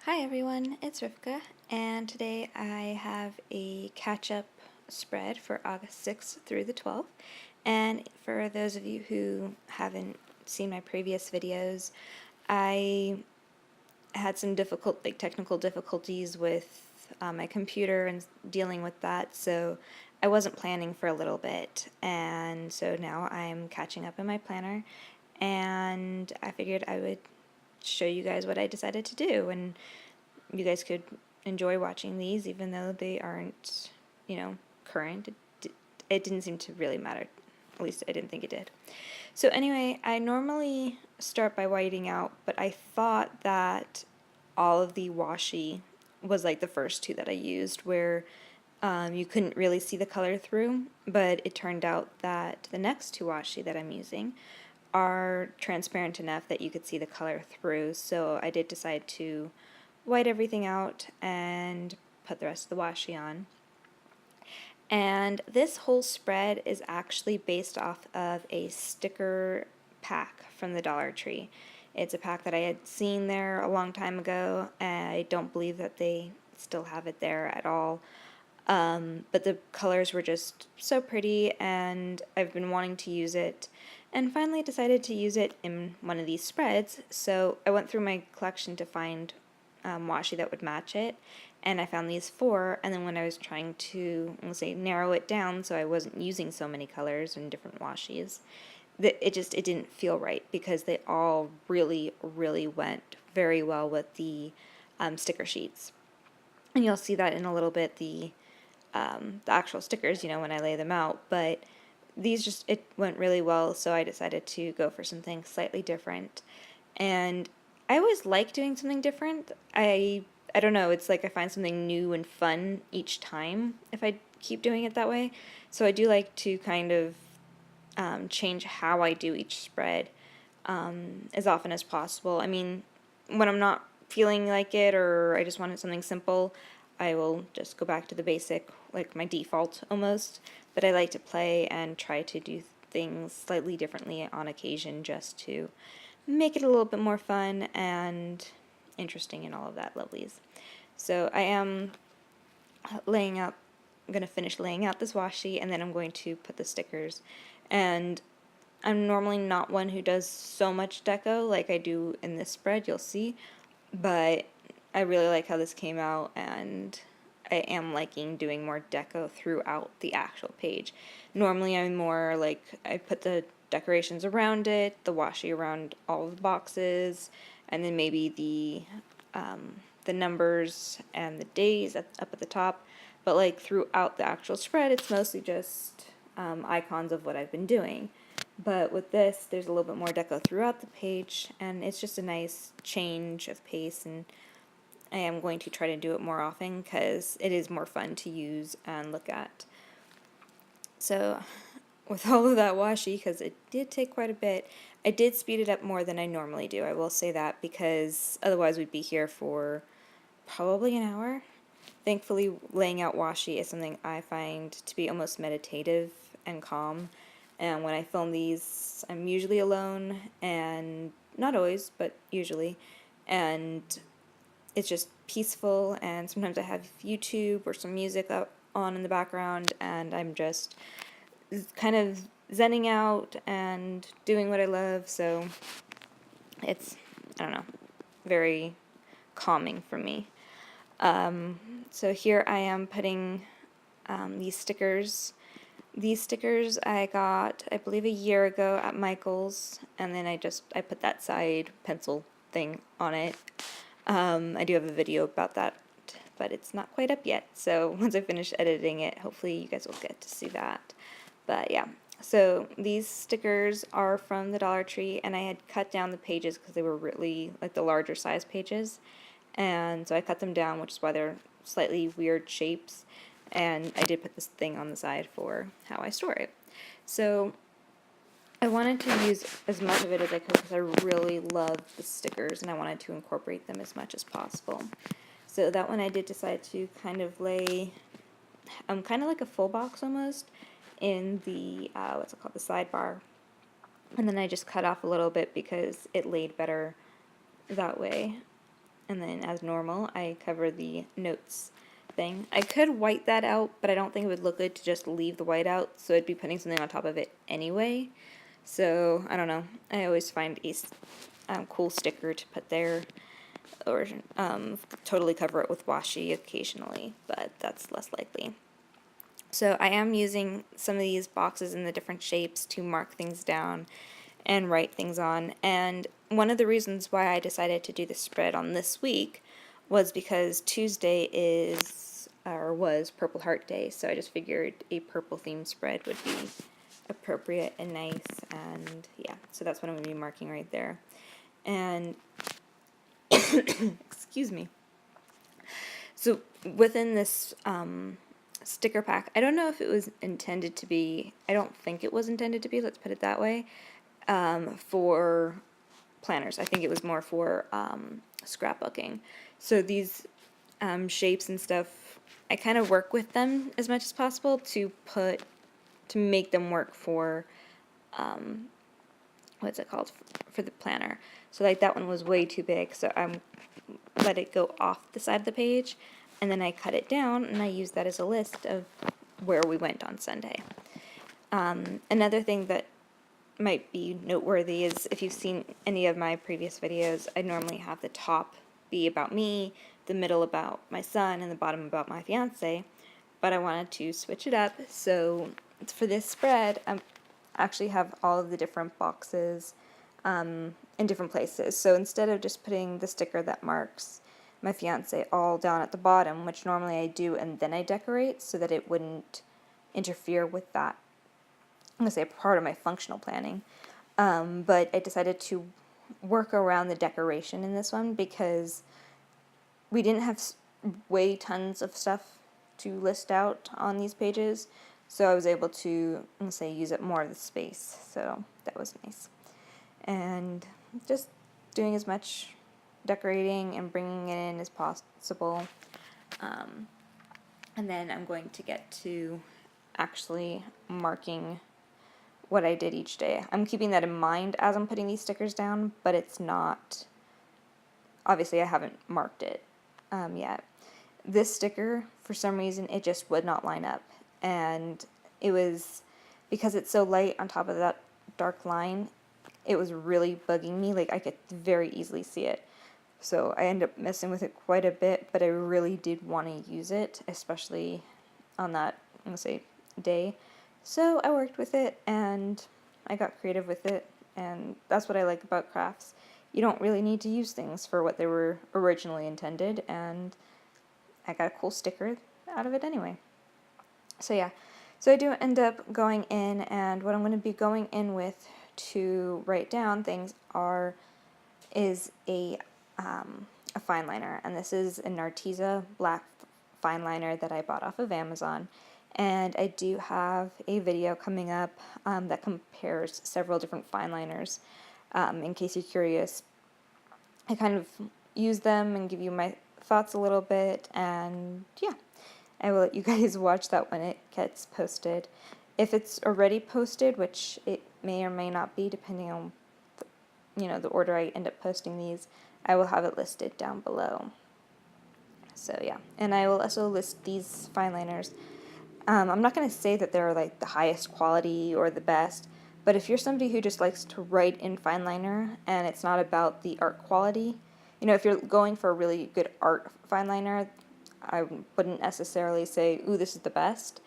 Hi everyone, it's Rivka, and today I have a catch-up spread for August 6th through the 12th. And for those of you who haven't seen my previous videos, I had some technical difficulties with my computer and dealing with that, so I wasn't planning for a little bit, and so now I'm catching up in my planner, and I figured I would show you guys what I decided to do, and you guys could enjoy watching these even though they aren't, current. It didn't seem to really matter. At least I didn't think it did. So anyway, I normally start by whiting out, but I thought that all of the washi was like the first two that I used where you couldn't really see the color through, but it turned out that the next two washi that I'm using are transparent enough that you could see the color through, so I did decide to white everything out and put the rest of the washi on. And this whole spread is actually based off of a sticker pack from the Dollar Tree. It's a pack that I had seen there a long time ago, and I don't believe that they still have it there at all. But the colors were just so pretty, and I've been wanting to use it, and finally decided to use it in one of these spreads. So I went through my collection to find washi that would match it, and I found these four, and then when I was trying to, let's say, narrow it down so I wasn't using so many colors and different washis, it didn't feel right because they all really went very well with the sticker sheets. And you'll see that in a little bit, the actual stickers, when I lay them out, but these it went really well, so I decided to go for something slightly different. And I always like doing something different. I don't know, it's like I find something new and fun each time if I keep doing it that way. So I do like to kind of change how I do each spread as often as possible. I mean, when I'm not feeling like it or I just wanted something simple, I will just go back to the basic, like my default almost. But I like to play and try to do things slightly differently on occasion just to make it a little bit more fun and interesting and all of that lovelies. So I am laying out, I'm going to finish laying out this washi, and then I'm going to put the stickers. And I'm normally not one who does so much deco like I do in this spread, you'll see, but I really like how this came out, and I am liking doing more deco throughout the actual page. Normally I'm more like, I put the decorations around it, the washi around all of the boxes, and then maybe the numbers and the days up at the top. But like throughout the actual spread, it's mostly just icons of what I've been doing. But with this, there's a little bit more deco throughout the page, and it's just a nice change of pace, and I am going to try to do it more often because it is more fun to use and look at. So with all of that washi, because it did take quite a bit, I did speed it up more than I normally do. I will say that, because otherwise we'd be here for probably an hour. Thankfully, laying out washi is something I find to be almost meditative and calm. And when I film these, I'm usually alone, and not always, but usually. And it's just peaceful, and sometimes I have YouTube or some music up on in the background, and I'm just kind of zenning out and doing what I love, so it's, I don't know, very calming for me. So here I am putting these stickers. These stickers I got, I believe, a year ago at Michael's, and then I put that side pencil thing on it. I do have a video about that, but it's not quite up yet, so once I finish editing it, hopefully you guys will get to see that. But yeah, so these stickers are from the Dollar Tree, and I had cut down the pages because they were really like the larger size pages, and so I cut them down, which is why they're slightly weird shapes, and I did put this thing on the side for how I store it. So I wanted to use as much of it as I could because I really love the stickers, and I wanted to incorporate them as much as possible. So that one I did decide to kind of lay, kind of like a full box almost, in the, what's it called, the sidebar. And then I just cut off a little bit because it laid better that way. and then as normal, I cover the notes thing. I could white that out, but I don't think it would look good to just leave the white out, so I'd be putting something on top of it anyway. So, I don't know. I always find a cool sticker to put there, or totally cover it with washi occasionally, but that's less likely. So I am using some of these boxes in the different shapes to mark things down and write things on. And one of the reasons why I decided to do the spread on this week was because Tuesday was Purple Heart Day, so I just figured a purple themed spread would be appropriate and nice, and yeah, so that's what I'm going to be marking right there. And excuse me. So within this sticker pack, I don't know if it was intended to be, I don't think it was intended to be, let's put it that way, for planners. I think it was more for scrapbooking. So these shapes and stuff, I kind of work with them as much as possible to make them work for, what's it called, for the planner. So like that one was way too big, so I let it go off the side of the page, and then I cut it down and I used that as a list of where we went on Sunday. Another thing that might be noteworthy is if you've seen any of my previous videos, I normally have the top be about me, the middle about my son, and the bottom about my fiance, but I wanted to switch it up, so for this spread, I actually have all of the different boxes in different places. So instead of just putting the sticker that marks my fiance all down at the bottom, which normally I do and then I decorate so that it wouldn't interfere with that, I'm going to say, part of my functional planning. But I decided to work around the decoration in this one because we didn't have way tons of stuff to list out on these pages, so I was able to, I'm going to say, use up more of the space, so that was nice. And just doing as much decorating and bringing it in as possible. And then I'm going to get to actually marking what I did each day. I'm keeping that in mind as I'm putting these stickers down, but it's not, obviously I haven't marked it yet. This sticker, for some reason, it just would not line up. And it was, because it's so light on top of that dark line, it was really bugging me. Like, I could very easily see it. So I ended up messing with it quite a bit, but I really did want to use it, especially on that, I'm going to say, day. So I worked with it, and I got creative with it, and that's what I like about crafts. You don't really need to use things for what they were originally intended, and I got a cool sticker out of it anyway. So yeah, so I do end up going in, and what I'm going to be going in with to write down things is a fine liner, and this is an Arteza black fine liner that I bought off of Amazon. And I do have a video coming up that compares several different fine liners. In case you're curious, I kind of use them and give you my thoughts a little bit, and yeah, I will let you guys watch that when it gets posted. If it's already posted, which it may or may not be depending on the order I end up posting these, I will have it listed down below. So yeah, and I will also list these fine liners. I'm not going to say that they're like the highest quality or the best, but if you're somebody who just likes to write in fine liner and it's not about the art quality, if you're going for a really good art fine liner, I wouldn't necessarily say, ooh, this is the best,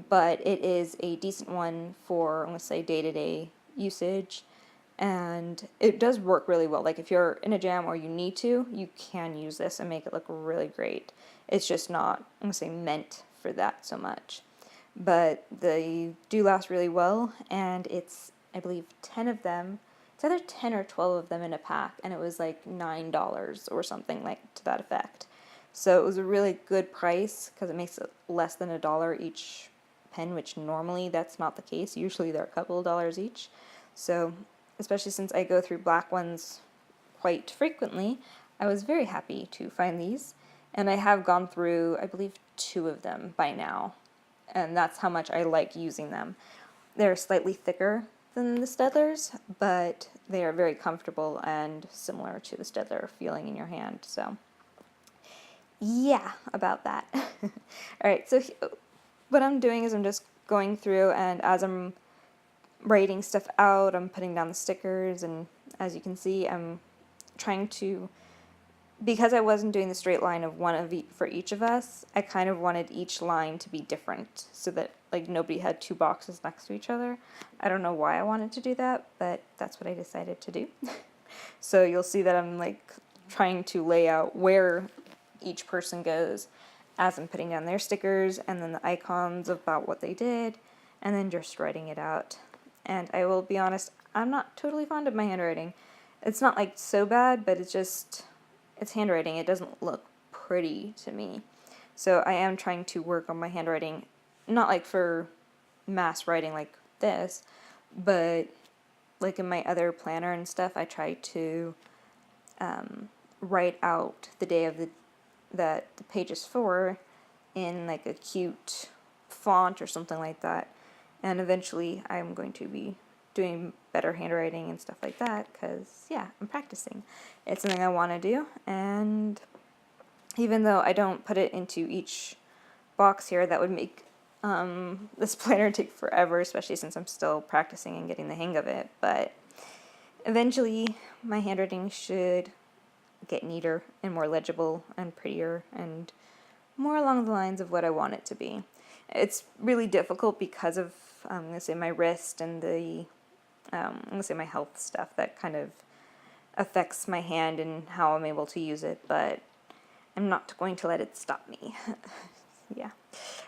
but it is a decent one for, I'm going to say, day-to-day usage, and it does work really well. Like, if you're in a jam or you need to, you can use this and make it look really great. It's just not, I'm going to say, meant for that so much. But they do last really well, and it's, I believe, 10 of them. It's either 10 or 12 of them in a pack, and it was like $9 or something like to that effect. So it was a really good price because it makes it less than $1 each pen, which normally that's not the case. Usually they're a couple of dollars each. So especially since I go through black ones quite frequently, I was very happy to find these. And I have gone through, I believe, 2 of them by now. And that's how much I like using them. They're slightly thicker than the Staedtlers, but they are very comfortable and similar to the Stedler feeling in your hand. So yeah, about that. Alright, so what I'm doing is I'm just going through, and as I'm writing stuff out, I'm putting down the stickers, and as you can see, I'm trying to, because I wasn't doing the straight line of one of for each of us, I kind of wanted each line to be different so that like nobody had two boxes next to each other. I don't know why I wanted to do that, but that's what I decided to do. So you'll see that I'm like trying to lay out where each person goes as I'm putting down their stickers, and then the icons about what they did, and then just writing it out. And I will be honest, I'm not totally fond of my handwriting. It's not like so bad, but it's handwriting. It doesn't look pretty to me. So I am trying to work on my handwriting, not like for mass writing like this, but like in my other planner and stuff, I try to write out the day of that the page is for in like a cute font or something like that. And eventually I'm going to be doing better handwriting and stuff like that because, yeah, I'm practicing. It's something I want to do, and even though I don't put it into each box here, that would make this planner take forever, especially since I'm still practicing and getting the hang of it. But eventually my handwriting should get neater and more legible and prettier and more along the lines of what I want it to be. It's really difficult because of, I'm going to say, my wrist and the, I'm going to say my health stuff that kind of affects my hand and how I'm able to use it, but I'm not going to let it stop me. Yeah.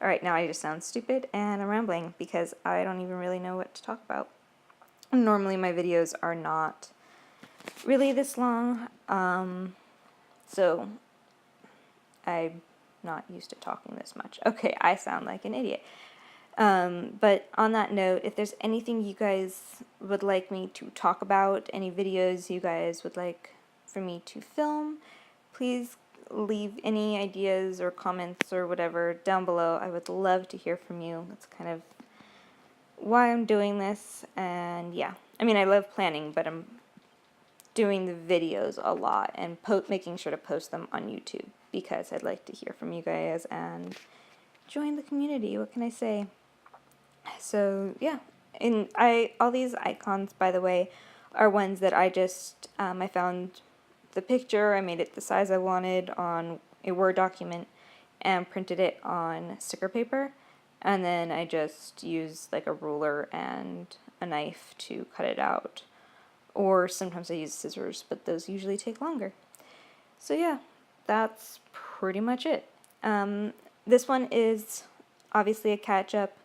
Alright, now I just sound stupid and I'm rambling because I don't even really know what to talk about. Normally my videos are not really this long, so I'm not used to talking this much. Okay, I sound like an idiot. But on that note, if there's anything you guys would like me to talk about, any videos you guys would like for me to film, please leave any ideas or comments or whatever down below. I would love to hear from you. That's kind of why I'm doing this, and yeah. I mean, I love planning, but I'm doing the videos a lot and making sure to post them on YouTube because I'd like to hear from you guys and join the community. What can I say? So yeah, and all these icons, by the way, are ones that I just I found the picture, I made it the size I wanted on a Word document and printed it on sticker paper, and then I just used like a ruler and a knife to cut it out, or sometimes I use scissors, but those usually take longer. So yeah, that's pretty much it. This one is obviously a catch-up.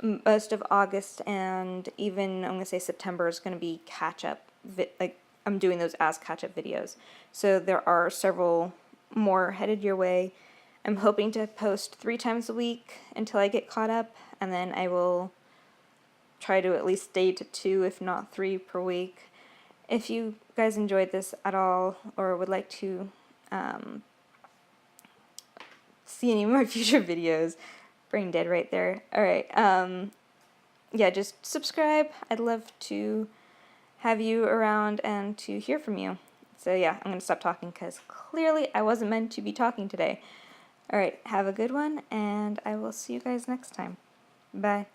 Most of August and even, I'm going to say, September is going to be catch-up. Like, I'm doing those as catch-up videos. So there are several more headed your way. I'm hoping to post 3 times a week until I get caught up, and then I will try to at least stay to 2, if not 3 per week. If you guys enjoyed this at all or would like to see any of my future videos, brain dead right there. Alright, yeah, just subscribe. I'd love to have you around and to hear from you. So yeah, I'm going to stop talking because clearly I wasn't meant to be talking today. Alright, have a good one, and I will see you guys next time. Bye.